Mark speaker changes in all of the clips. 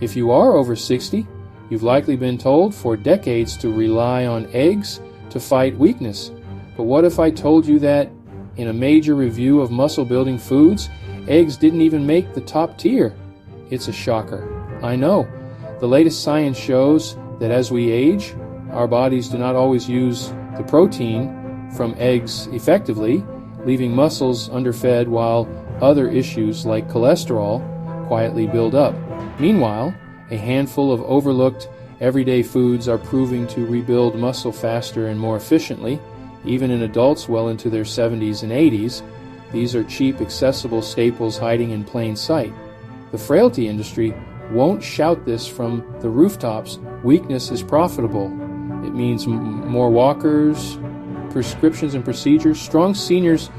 Speaker 1: If you are over 60, you've likely been told for decades to rely on eggs to fight weakness. But what if I told you that in a major review of muscle-building foods, eggs didn't even make the top tier? It's a shocker. I know. The latest science shows that as we age, our bodies do not always use the protein from eggs effectively, leaving muscles underfed while other issues like cholesterol quietly build up. Meanwhile, a handful of overlooked everyday foods are proving to rebuild muscle faster and more efficiently, even in adults well into their 70s and 80s. These are cheap, accessible staples hiding in plain sight. The frailty industry won't shout this from the rooftops. Weakness is profitable. It means more walkers, prescriptions and procedures. Strong seniors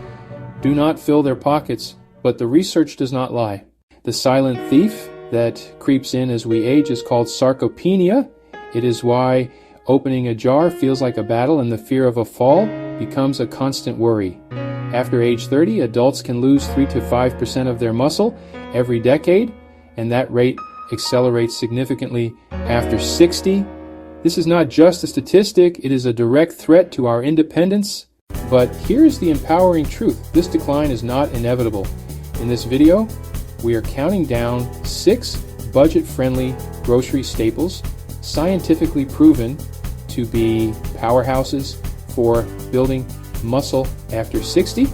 Speaker 1: do not fill their pockets, but the research does not lie. The silent thief that creeps in as we age is called sarcopenia. It is why opening a jar feels like a battle and the fear of a fall becomes a constant worry. After age 30, adults can lose 3 to 5% of their muscle every decade, and that rate accelerates significantly after 60. This is not just a statistic, it is a direct threat to our independence. But here's the empowering truth. This decline is not inevitable. In this video, we are counting down 6 budget-friendly grocery staples, scientifically proven to be powerhouses for building muscle after 60.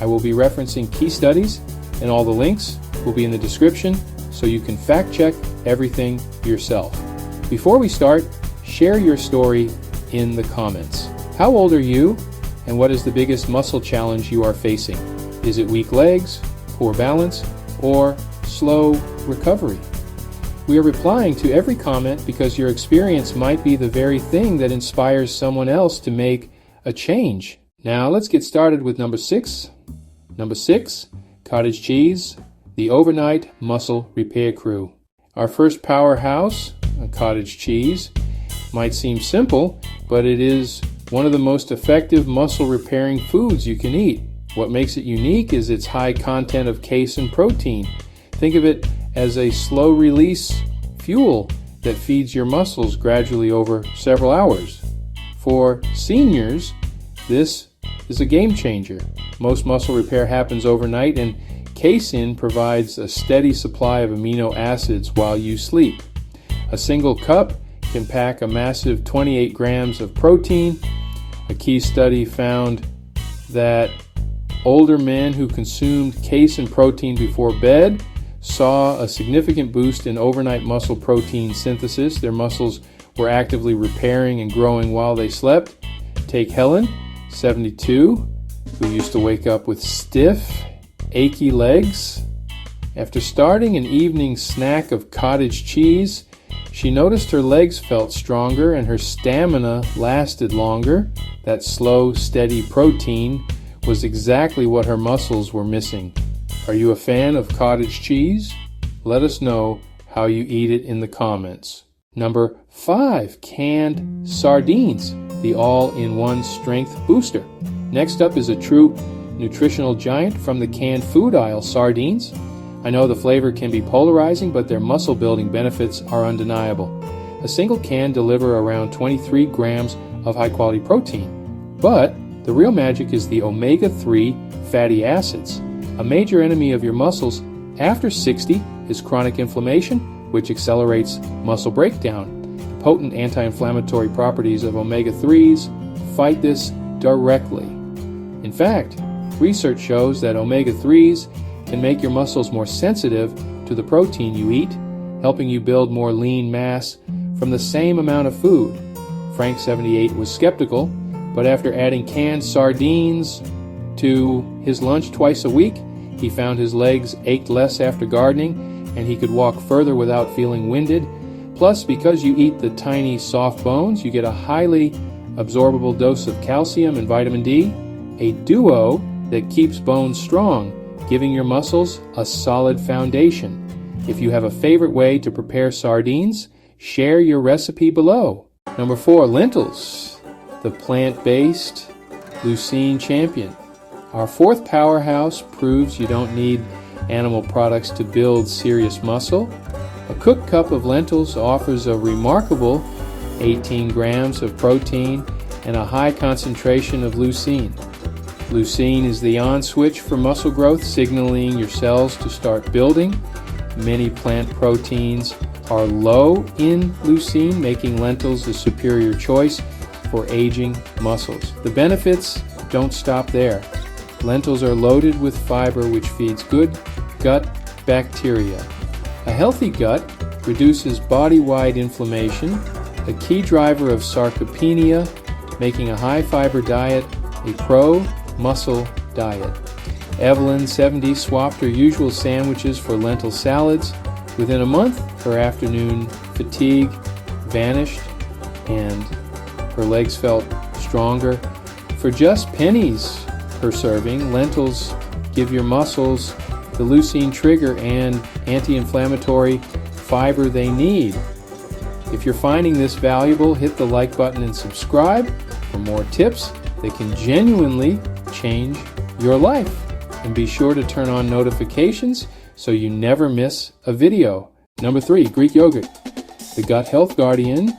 Speaker 1: I will be referencing key studies, and all the links will be in the description so you can fact-check everything yourself. Before we start, share your story in the comments. How old are you, and what is the biggest muscle challenge you are facing? Is it weak legs, poor balance, or slow recovery? We are replying to every comment because your experience might be the very thing that inspires someone else to make a change. Now let's get started with number 6. Number 6, cottage cheese, the overnight muscle repair crew. Our first powerhouse, cottage cheese, might seem simple, but it is one of the most effective muscle repairing foods you can eat. What makes it unique is its high content of casein protein. Think of it as a slow release fuel that feeds your muscles gradually over several hours. For seniors, this is a game changer. Most muscle repair happens overnight, and casein provides a steady supply of amino acids while you sleep. A single cup can pack a massive 28 grams of protein. A key study found that older men who consumed casein protein before bed saw a significant boost in overnight muscle protein synthesis. Their muscles were actively repairing and growing while they slept. Take Helen, 72, who used to wake up with stiff, achy legs. After starting an evening snack of cottage cheese, she noticed her legs felt stronger and her stamina lasted longer. That slow, steady protein was exactly what her muscles were missing. Are you a fan of cottage cheese? Let us know how you eat it in the comments. Number 5, canned sardines, the all-in-one strength booster. Next up is a true nutritional giant from the canned food aisle, sardines. I know the flavor can be polarizing, but their muscle-building benefits are undeniable. A single can delivers around 23 grams of high-quality protein. But the real magic is the omega-3 fatty acids. A major enemy of your muscles after 60 is chronic inflammation, which accelerates muscle breakdown. The potent anti-inflammatory properties of omega-3s fight this directly. In fact, research shows that omega-3s can make your muscles more sensitive to the protein you eat, helping you build more lean mass from the same amount of food. Frank, 78, was skeptical, but after adding canned sardines to his lunch twice a week, he found his legs ached less after gardening, and he could walk further without feeling winded. Plus, because you eat the tiny, soft bones, you get a highly absorbable dose of calcium and vitamin D, a duo that keeps bones strong, giving your muscles a solid foundation. If you have a favorite way to prepare sardines, share your recipe below. Number 4, lentils, the plant-based leucine champion. Our fourth powerhouse proves you don't need animal products to build serious muscle. A cooked cup of lentils offers a remarkable 18 grams of protein and a high concentration of leucine. Leucine is the on switch for muscle growth, signaling your cells to start building. Many plant proteins are low in leucine, making lentils a superior choice for aging muscles. The benefits don't stop there. Lentils are loaded with fiber, which feeds good gut bacteria. A healthy gut reduces body-wide inflammation, a key driver of sarcopenia, making a high-fiber diet a pro-muscle diet. Evelyn, 70, swapped her usual sandwiches for lentil salads. Within a month, her afternoon fatigue vanished and her legs felt stronger. For just pennies per serving, lentils give your muscles the leucine trigger and anti-inflammatory fiber they need. If you're finding this valuable, hit the like button and subscribe for more tips that can genuinely change your life. And be sure to turn on notifications so you never miss a video. Number 3, Greek yogurt, the gut health guardian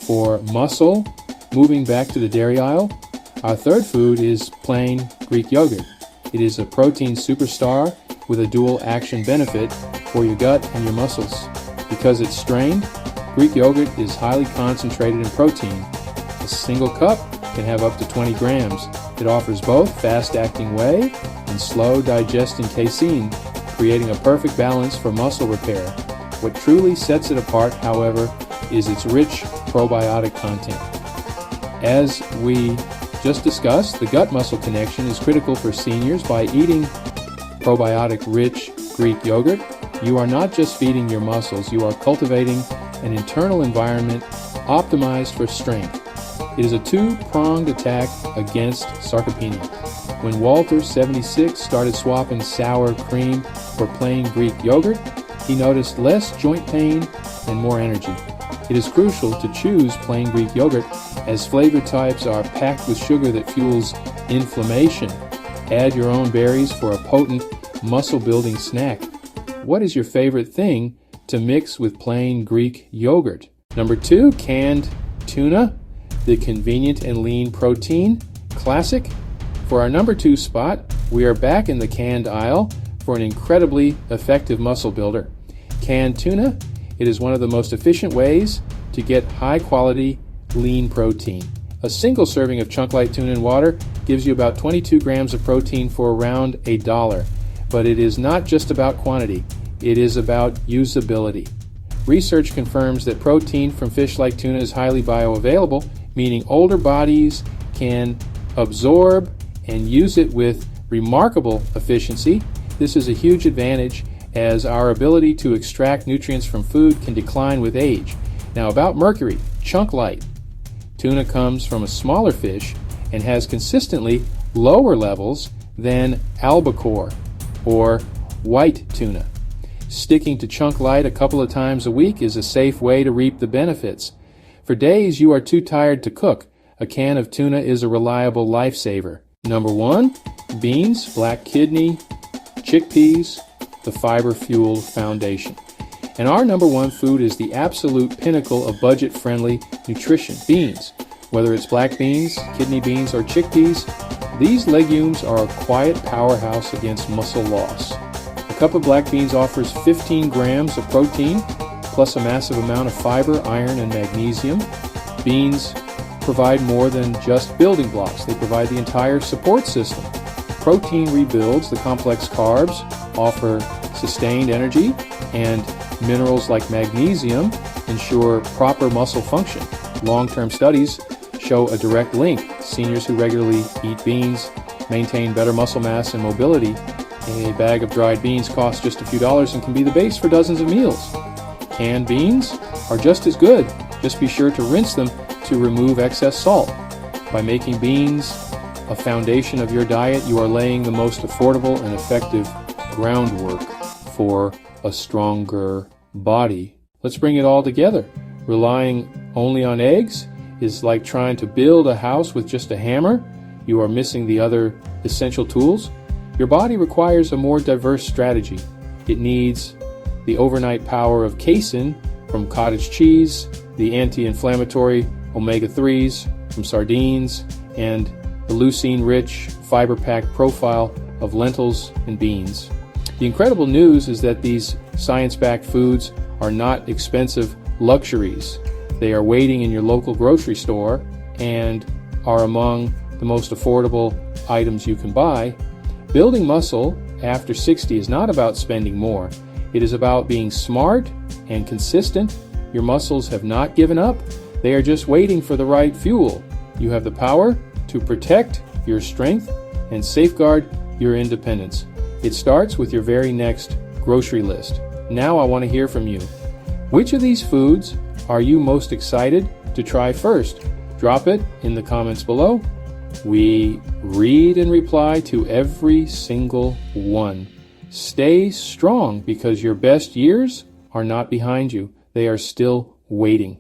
Speaker 1: for muscle. Moving back to the dairy aisle, our third food is plain Greek yogurt. It is a protein superstar with a dual action benefit for your gut and your muscles. Because it's strained, Greek yogurt is highly concentrated in protein. A single cup can have up to 20 grams. It offers both fast-acting whey and slow-digesting casein, creating a perfect balance for muscle repair. What truly sets it apart, however, is its rich probiotic content. As we just discussed, the gut-muscle connection is critical for seniors. By eating probiotic-rich Greek yogurt, you are not just feeding your muscles, you are cultivating an internal environment optimized for strength. It is a two-pronged attack against sarcopenia. When Walter, 76, started swapping sour cream for plain Greek yogurt, he noticed less joint pain and more energy. It is crucial to choose plain Greek yogurt, as flavor types are packed with sugar that fuels inflammation. Add your own berries for a potent muscle-building snack. What is your favorite thing to mix with plain Greek yogurt? Number 2, canned tuna, the convenient and lean protein classic. For our number 2 spot, we are back in the canned aisle for an incredibly effective muscle builder. Canned tuna, it is one of the most efficient ways to get high-quality lean protein. A single serving of chunk-light tuna in water gives you about 22 grams of protein for around $1. But it is not just about quantity, it is about usability. Research confirms that protein from fish like tuna is highly bioavailable, meaning older bodies can absorb and use it with remarkable efficiency. This is a huge advantage, as our ability to extract nutrients from food can decline with age. Now, about mercury, chunk light. Tuna comes from a smaller fish and has consistently lower levels than albacore or white tuna. Sticking to chunk light a couple of times a week is a safe way to reap the benefits. For days you are too tired to cook, a can of tuna is a reliable lifesaver. Number 1, beans, black kidney, chickpeas, the fiber-fueled foundation. And our number 1 food is the absolute pinnacle of budget-friendly nutrition, beans. Whether it's black beans, kidney beans, or chickpeas, these legumes are a quiet powerhouse against muscle loss. A cup of black beans offers 15 grams of protein, plus a massive amount of fiber, iron, and magnesium. Beans provide more than just building blocks. They provide the entire support system. Protein rebuilds the complex carbs, offer sustained energy, and minerals like magnesium ensure proper muscle function. Long-term studies show a direct link. Seniors who regularly eat beans maintain better muscle mass and mobility. A bag of dried beans costs just a few dollars and can be the base for dozens of meals. Canned beans are just as good. Just be sure to rinse them to remove excess salt. By making beans a foundation of your diet, you are laying the most affordable and effective groundwork for a stronger body. Let's bring it all together. Relying only on eggs is like trying to build a house with just a hammer. You are missing the other essential tools. Your body requires a more diverse strategy. It needs the overnight power of casein from cottage cheese, the anti-inflammatory omega-3s from sardines, and the leucine-rich, fiber-packed profile of lentils and beans. The incredible news is that these science-backed foods are not expensive luxuries. They are waiting in your local grocery store and are among the most affordable items you can buy. Building muscle after 60 is not about spending more. It is about being smart and consistent. Your muscles have not given up. They are just waiting for the right fuel. You have the power to protect your strength and safeguard your independence. It starts with your very next grocery list. Now I want to hear from you. Which of these foods are you most excited to try first? Drop it in the comments below. We read and reply to every single one. Stay strong because your best years are not behind you. They are still waiting.